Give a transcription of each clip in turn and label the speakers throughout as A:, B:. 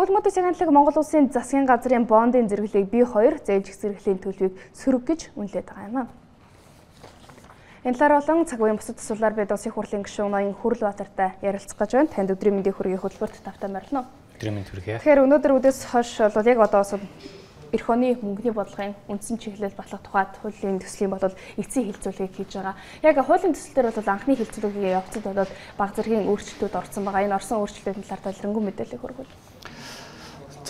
A: Сүүл модын цагаанлаг Монгол Улсын засгийн газрын бондын зэрэглэлийг B2 зээлжих зэрэглэлийн төлөвийг сөрөг гэж үнэлээд байгаа юм а. Энэ талаар болон цаг үеийн бусад төсвөлөөр бид улсын хурлын гишүүн ноён Хүрлбаатартай ярилцах гэж байна. Танд өдрийн мэндийн хүргэе хөтөлбөрт тавтай морилно.
B: Өдрийн мэнд хүргэе.
A: Тэгэхээр өнөөдөр үдээс хойш бол яг одоо эх оны мөнгөний бодлогын үндсэн чиглэл батлах тухайд хуулийн төслийн бол эцсийн хилцүүлгийг хийж байгаа. Яг хуулийн төсөл дээр бол анхны хилцүүлгийн явцад бол баг зэргийн өөрчлөлтүүд орсон байгаа. Энэ орсон өөрчлөлтийн талаар талрангуй мэдээлэл хүргүүл.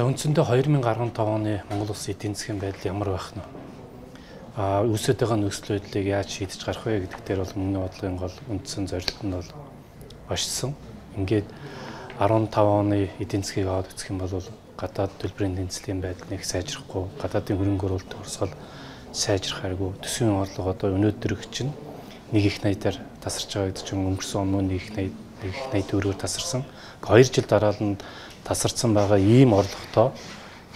B: За үндсэндээ 2015 оны Монгол Улсын эдийн засгийн байдал ямар байх нь үүсэж байгаа нөхцөл байдлыг яаж шийдэж гарах вэ гэдэг дээр бол мөнгөний бодлогын гол үндсэн зорилго нь бол бошсон. Ингээд 15 оны эдийн засгийг аваад үзэх юм бол гадаад төлбөрийн тэнцлийн байдал нэг сайжрахгүй, гадаадын хөрөнгө оруулалт орсгол сайжрах харгүй, төсвийн орлого одоо өнөөдөр чинь 1.80-аар тасарч байгаа гэдэг чинь өнгөрсөн он 1.80 төгрөгөөр тасарсан. 2 жил дараа нь тасарсан байгаа ийм орлоготой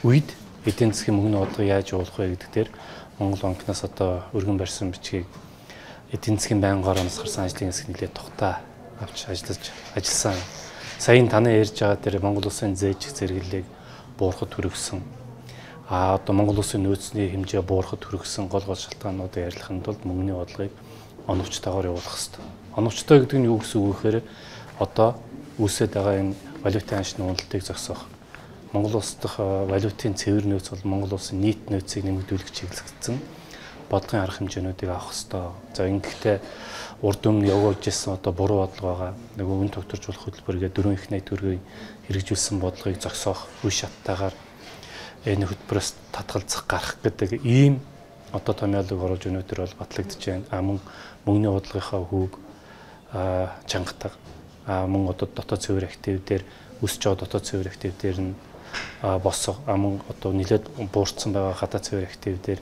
B: үед эдийн засгийн мөнгөний бодлого яаж явуулах вэ гэдэг дээр Монгол банкнаас одоо өргөн барьсан бичгийг эдийн засгийн байнгын орноос гарсан ажлын хэсэг нэлээд тухтай авч ажилласан. Саяын таны ярьж байгаа дээр Монгол Улсын зээлжих зэрэглэлийг буурахад хүргэсэн. Одоо Монгол Улсын нөөцний хэмжээ буурахад хүргэсэн гол шалтгаануудыг ярилцахын тулд мөнгөний бодлогыг оновчтойгоор явуулах хэрэгтэй. Оновчтой гэдэг нь юу гэсэн үг вэ гэхээр одоо үүсэж байгаа энэ валютын анхны уналтыг зогсоох. Монгол Улс дахь валютын цэвэр нөөц бол Монгол Улсын нийт нөөцийг нэмэгдүүлэх чиглэгдсэн бодлогын арга хэмжээнүүдийг авах хэрэгтэй. За ингэхдээ урд өмнө явуулж ирсэн одоо буруу бодлого байгаа. Нөгөө үн тогтворч болох хөтөлбөргээ 4.80 төгрөгийг хэрэгжүүлсэн бодлогыг зогсоох үе шаттайгаар энэ хөтөлбөрөөс татгалзах гарах гэдэг ийм одоо томьёолыг оруулж өнөөдөр бол батлагдж байна. Мөнгөний бодлогынхаа хүүг чангатаг мөн одоо дотоод цэвэр активээр өсөж байгаа дотоод цэвэр активээр нь босго мөн одоо нэлээд буурсан байгаа гадаад цэвэр активээр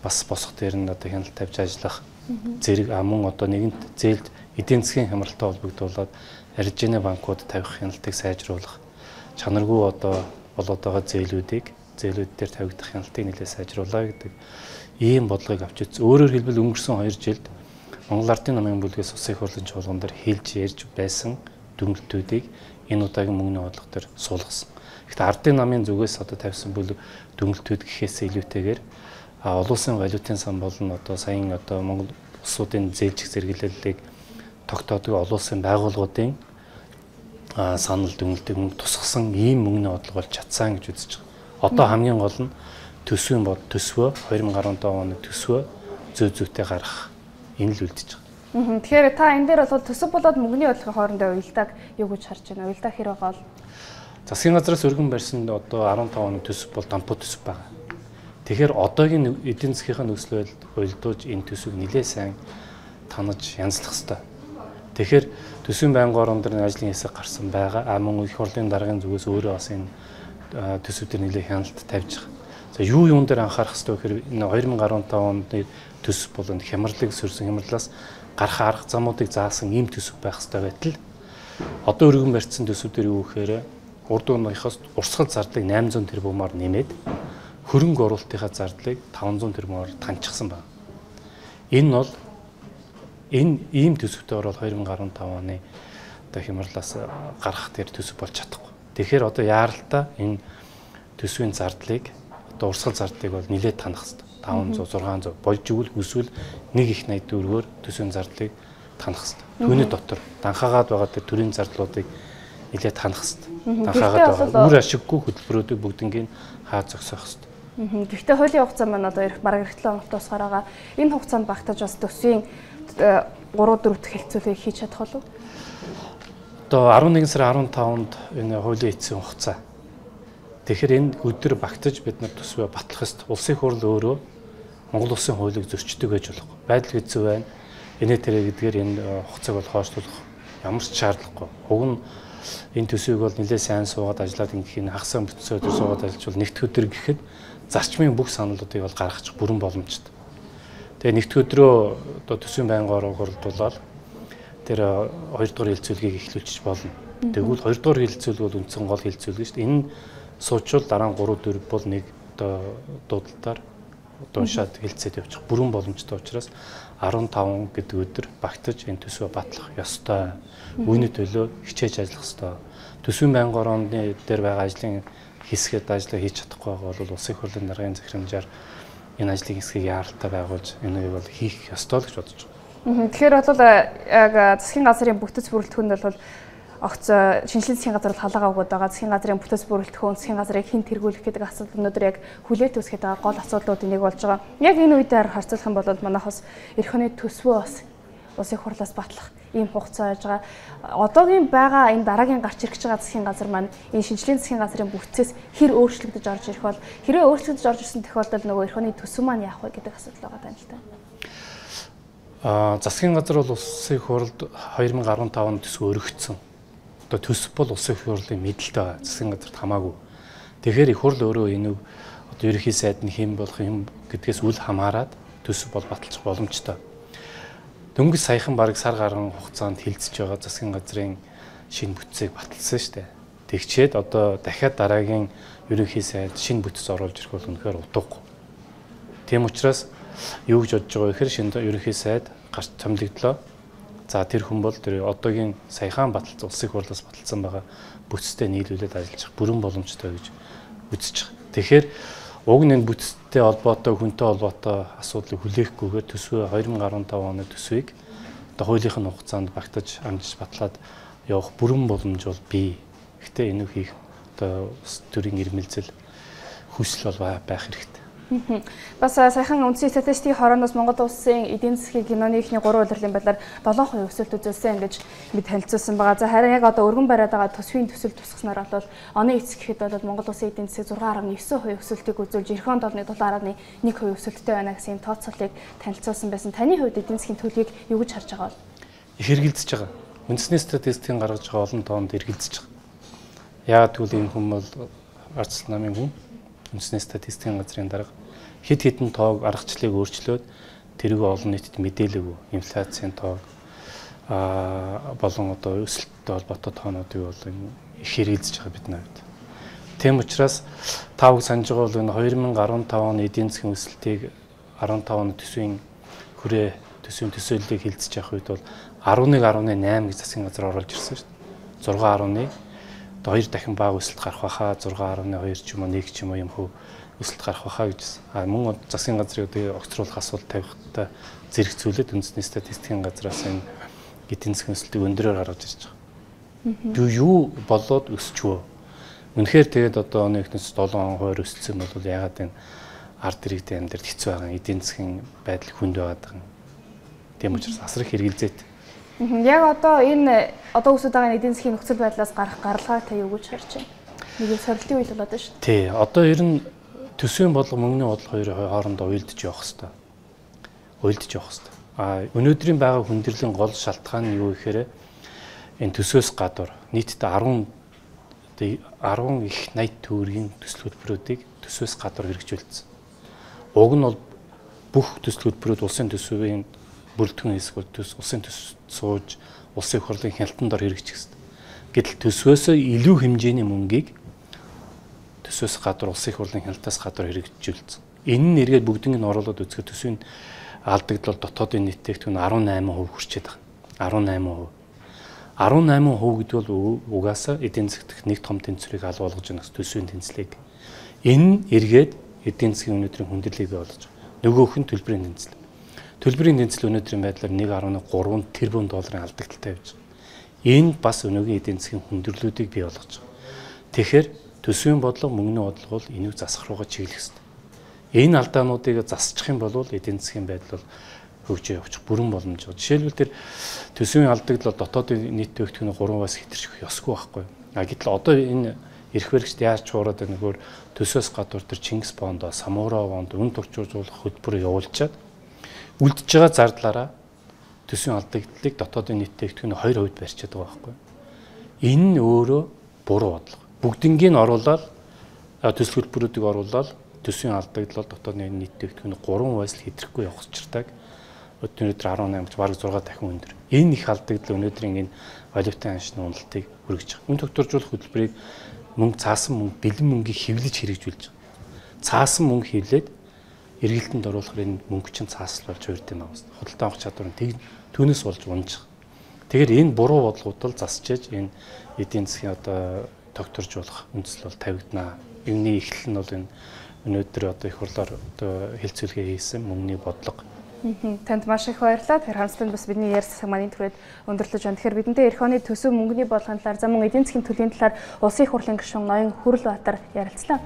B: бас босго дээр нь одоо хяналт тавьж ажиллах зэрэг мөн одоо нэгэнт зээлд эдийн засгийн хямралтай холбогдуулаад аржины банкуд тавих хяналтыг сайжруулах чанаргүй одоо болоод байгаа зээлүүд дээр тавигдах хяналтыг нэлээд сайжруулаа гэдэг ийм бодлогыг авч үзсэн. Өөрөөр хэлбэл өнгөрсөн 2 жилд Монгол Ардын намын бүлгээс улсын хурлын чуулган дээр хэлж ярьж байсан дүгнэлтүүдийг энэ удаагийн мөнгөний бодлого дээр суулгасан. Гэхдээ Ардын намын зүгээс одоо тавьсан бүлэг дүгнэлтүүд гэхээс илүүтэйгээр олон улсын валютын сан болон одоо саяын одоо Монгол улсуудын зээлжих зэрэглэлийг тогтоодог олон улсын байгууллагуудын санал дүгнэлтийг тусгасан ийм мөнгөний бодлого болж чадсан гэж үзэж байгаа. Одоо хамгийн гол нь төсвөө 2015 оны төсвөө зүйтэй гаргах энэ л үлдэж байгаа.
A: Тэгэхээр та энэ дээр бол төсөв болоод мөнгөний бодлогын хоорондоо уялдааг юу гэж харж байна? Уялдаа хэр байгаа бол
B: засгийн газраас өргөн барьсан одоо 15 оны төсөв бол дампуу төсөв байгаа. Тэгэхээр одоогийн эдийн засгийнхаа нөхцөл байдалд уялдуулж энэ төсвийг нэлээд сайн танаж янзлах хэрэгтэй. Тэгэхээр төсвийн байнгын орон дээр ажлын хэсэг гарсан байгаа. Мөн их хурлын даргын зүгээс өөрөө бас энэ төсөв дээр нэлээд хяналт тавьж байгаа. За юун дээр анхаарах хэрэгтэй вэ гэхээр энэ 2015 оны төсөв бол энэ хямралыг сөрсөн хямралаас гарах арга замуудыг заасан ийм төсөв байх хэрэгтэй байтал одоо өргөн барьсан төсөв дээр юу гэхээр урд өмнөхөөс урсгал зардлыг 800 тэрбумаар нэмээд хөрөнгө оруулалтынхаа зардлыг 500 тэрбумаар таньчихсан байна. Энэ бол ийм төсөвтэй орол 2015 оны одоо хямралаас гарах тэр төсөв болж чадахгүй. Тэгэхээр одоо яаралтай энэ төсвийн зардлыг одоо урсгал зардлыг бол нэлээд танах хэрэгтэй. 500 600 болж игэл хүсвэл 1.80 төгрөгөөр төсвийн зардлыг танах хэрэгтэй. Түүний дотор данхаагаад байгаа тэр төрийн зардлуудыг нэлээд танах хэрэгтэй. Данхаагаад байгаа үр ашиггүй хөтөлбөрүүдийг бүгднийг хаа зогсоох хэрэгтэй.
A: Гэхдээ хуулийн хугацаа маань одоо бараг 7 хоногт дуусгаар байгаа. Энэ хугацаанд багтаж бас төсвийн 3-4 дахь хэлцүүлгийг хийж чадах болов уу?
B: Одоо 11 сарын 15-нд энэ хуулийн эцсийн хугацаа. Тэгэхээр энэ өдөр багтаж бид нар төсвөө батлах ёстой. Улсын хурл өөрөө Монгол Улсын хуулийг зөрчдөг байж болохгүй. Байдал хэцүү байна. Тэрэ гэдгээр энэ хугацааг бол хойшлуулах ямар ч шаардлагагүй. Уг нь энэ төсвийг бол нэлээд сайн суугаад ажиллаад ингэхийн хагас бүтцээ өдөр суугаад ажиллавал нэгдүгээр өдөр гэхэд зарчмын бүх саналуудыг бол гаргачих бүрэн боломжтой. Тэгээ нэгдүгээр өдрөө одоо төсвийн байнгын орон хуралдуулаад тэр 2 дугаар хилцүүлгийг эхлүүлчих болно. Тэгвэл 2 дугаар хилцүүл бол үндсэн гол хилцүүл шүү дээ. Энэ суучвал дараа нь 3-4 бол нэг одоо дуудалтаар одоо уншаад хилцээд явчих бүрэн боломжтой учраас 15 гэдэг өдөр багтаж энэ төсвөө батлах ёстой. Үүний төлөө хичээж ажиллах ёстой. Төсвийн байнгын орооны дээр байгаа ажлын хийсгээд ажлаа хийж чадахгүй байгаа бол улсын их хурлын даргын захирамжаар энэ ажлыг хэсгийг яаралтай байгуулж энэ үеийг бол хийх ёстой л гэж бодож байна.
A: Тэгэхээр бол яг засгийн газрын бүтэц бүрэлдэхүүнд бол огц шинжилгээ засгийн газар бол халаагаа өгöd байгаа. Засгийн газрын бүтэц бүрэлдэхүүн, засгийн газрыг хэн тэргүүлэх гэдэг асуудал өнөөдөр яг хүлээлт үүсгэж байгаа гол асуудлуудын нэг болж байгаа. Яг энэ үедээ харьцуулах юм бол манайхаас эх орны төсвөө бас улсын их хурлаас батлах ийм хугацаа байж байгаа. Одоогийн байгаа энэ дараагийн гарч ирэх байгаа засгийн газар маань энэ шинжилгээ засгийн газрын бүтцээс хэр өөрчлөгдөж орж ирэх бол хэрвээ өөрчлөгдөж орж ирсэн тохиолдолд нөгөө эх орны төсөв маань яах вэ гэдэг асуудал байгаа юм л та.
B: Засгийн газар бол улсын их хурлд 2015 онд төсөв өргөгдсөн. Одоо төсөв бол улсын их хурлын мэдлэлтэй байгаа. Засгийн газарт хамаагүй. Тэгэхээр их хурл өөрөө энийг одоо ерөнхий сайд нь хэн болох юм гэдгээс үл хамааран төсөв бол баталчих боломжтой. Дөнгөж саяхан бараг сар гаруй хугацаанд хилцэж байгаа засгийн газрын шинэ бүтцийг баталсан шүү дээ. Тэгчээд одоо дахиад дараагийн ерөнхий сайд шинэ бүтц оруулж ирэх бол үнэхээр утгагүй. Тийм учраас юу гэж бодож байгаа вэ гэхээр шинэ ерөнхий сайд гарч томилогдлоо. За тэр хүн бол тэр одоогийн саяхан баталсан улсын их хурлаас баталсан байгаа бүтцтэй нийлүүлээд ажиллах бүрэн боломжтой гэж үзэж байгаа. Тэгэхээр уг нь энэ бүтцтэй холбоотой хүнтэй холбоотой асуудлыг хүлээхгүйгээр төсвөө 2015 оны төсвийг одоо хуулийнхын хугацаанд багтаж амжиж батлаад явах бүрэн боломж бол бий. Гэхдээ энэ хийх одоо төрийн ирмэлзэл хүсэл бол байх хэрэгтэй.
A: Бас саяхан үндсийн статистикийн хорооноос Монгол улсын эдийн засгийн киноны ихний 3 улирлын байдлаар 7% өсөлт үзүүлсэн гэж бид танилцуулсан байгаа. За харин яг одоо өргөн бариад байгаа төсвийн төсөл тусгаснаар бол оны эцэг гэхэд бол Монгол улсын эдийн засаг 6.9% өсөлтийг үзүүлж эх онд олны 7.1% өсөлттэй байна гэсэн тооцоолыг танилцуулсан байсан. Таны хувьд эдийн засгийн төлөвийг юу гэж харж байгаа вэ?
B: Их хэрэгэлдэж байгаа. Үндэсний статистикийн гаргаж байгаа олон тоонд хэрэгэлдэж байгаа. Яагаад гэвэл энэ хүн бол Арц намын хүн үндэсний статистикийн газрын дарга хэд хэдэн тоог аргачлалыг өөрчлөөд тэрийг олон нийтэд мэдээлэв. Инфляцийн тоог болон одоо өсөлттэй холбоотой тоонуудыг бол их хэрэгэлдэж байгаа бидний хувьд. Тийм учраас та бүхэн санаж байгаа бол энэ 2015 оны эдийн засгийн өсөлтийг 15 оны төсвийн төсөөллийг хилцэж явах үед бол 11.8 гэж засгийн газар оруулж ирсэн шүү дээ. 6.1 одоо 2 дахин бага өсөлт гарах байхаа 6.2 ч юм уу 1 ч юм уу юм хөө өсөлт гарах байхаа гэж. Мөн засгийн газрын одоо огцруулах асуулт тавихтай зэрэгцүүлээд үндэсний статистикийн газраас энэ эдийн засгийн өсөлтийг өндөрөөр гаргаж ирж байгаа. Юу болоод өсчихвөө? Үнэхээр тэгээд одоо оны эхнээс 7% өсөлтсөн бол ягаад энэ ард иргэдийн амьдралд хэцүү байгаа эдийн засгийн байдал хүнд байгаа юм. Тийм учраас асар их хэрэгэлзээт.
A: Яг одоо энэ одоо үсэд байгаа эдийн засгийн нөхцөл байдлаас гарах гаралгаа та юу гэж харж байна? Нэг сорилтын үйл болоод байна шүү дээ.
B: Тий, одоо ер нь төсвийн бодлого мөнгөний бодлого хоёрын хоорондоо уялдаж явах хэрэгтэй. Уялдаж явах хэрэгтэй. Өнөөдрийн байгаа хүндрлийн гол шалтгаан нь юу гэхээр энэ төсвөөс гадуур нийтдээ 10 их 80 төгрөгийн төсөл хөтөлбөрүүдийг төсвөөс гадуур хэрэгжүүлсэн. Уг нь бол бүх төсөл хөтөлбөрүүд улсын төсвийн бүрэлдэхүүн хэсэг улсын төсөв сууж улсын их хурлын хяналтанд ор хэрэгжих хэрэгтэй. Гэтэл төсвөөсөө илүү хэмжээний мөнгийг төсвөөс гадуур улсын их хурлын хяналтаас гадуур хэрэгжүүлсэн. Энэ нь эргээд бүгднийг нь оруулаад үзэхэд төсвийн алдагдлал дотоодын нийттэйгтүүн 18% хүрчээд байгаа. 18%. 18% гэдэг бол угаасаа эдийн засгт нэг том тэнцвэрийг алгуулж байгаа гэсэн төсвийн тэнцлэг. Энэ нь эргээд эдийн засгийн өнөөдрийн хүндрэлийг бий болгож байгаа. Нөгөөх нь төлбөрийн тэнцэл. Төлбөрийн тэнцэл өнөөдрийн байдлаар 1.3 тэрбум долларын алдагдaltaй явж байгаа. Энэ бас өнөөгийн эдийн засгийн хүндрэлүүдийг бий болгож байгаа. Тэгэхээр төсвийн бодлого, мөнгөний бодлого бол энийг засах руугаа чиглэх ёстой. Энэ алдаануудыг засчих юм бол эдийн засгийн байдал бол хөгжиж явчих бүрэн боломж байгаа. Жишээлбэл тэр төсвийн алдагдлал дотоодын нийт төгтгөний 3-аас хэтэрчих ёсгүй байхгүй. Гэтэл одоо энэ эрх баригчд яаж чуураад байна гэхээр төсвөөс гадуур тэр Чингис бондоо, Самура бонд үн туршуулах хөтөлбөр явуулчаад үлдэж байгаа зардлаараа төсвийн алдагдлыг дотоодын нийт төгтгөний 2% барьчаад байгаа байхгүй. Энэ нь өөрөө буруу бодлого. Бүгднийг нь оруулаад төсөл хөтөлбөрүүдийг оруулаад төсвийн алдагдлал дотоодны нийт төгтгөний 3%-аас л хэтрэхгүй явах учиртайг өнөөдөр 18 бараг 6 дахин өндөр. Энэ их алдагдлал өнөөдрийн энэ валютын аншны уналтыг хүргэж байгаа. Үн тогтворжуулах хөтөлбөрийг мөнгө цаасан мөнгө бэлэн мөнгийг хэвлэж хэрэгжүүлж байгаа. Цаасан мөнгө хэвлээд эргэлтэнд оруулахаар энэ мөнгө чинь цаасл болж хувирд юм аа. Худалдан авах чадвар нь түүнээс болж унж байгаа. Тэгэхээр энэ буруу бодлогууд л засчээж энэ эдийн засгийн одоо тогтворжуулах үндэслэл бол тавигдана юуны эхлэл нь бол энэ өнөөдөр одоо их хурлаар одоо хэлцүүлгээ хийсэн мөнгөний бодлого.
A: Танд маш их баярлалаа. Тэгэхээр хамтдаа бас бидний ярьсан маань түрээд өндөрлөж байна. Тэгэхээр бидэнтэй эх оны төсөв мөнгөний бодлогын талаар, за мөн эдийн засгийн төлөвийн талаар улсын их хурлын гишүүн Ноён Хүрэлбаатар ярилцлаа.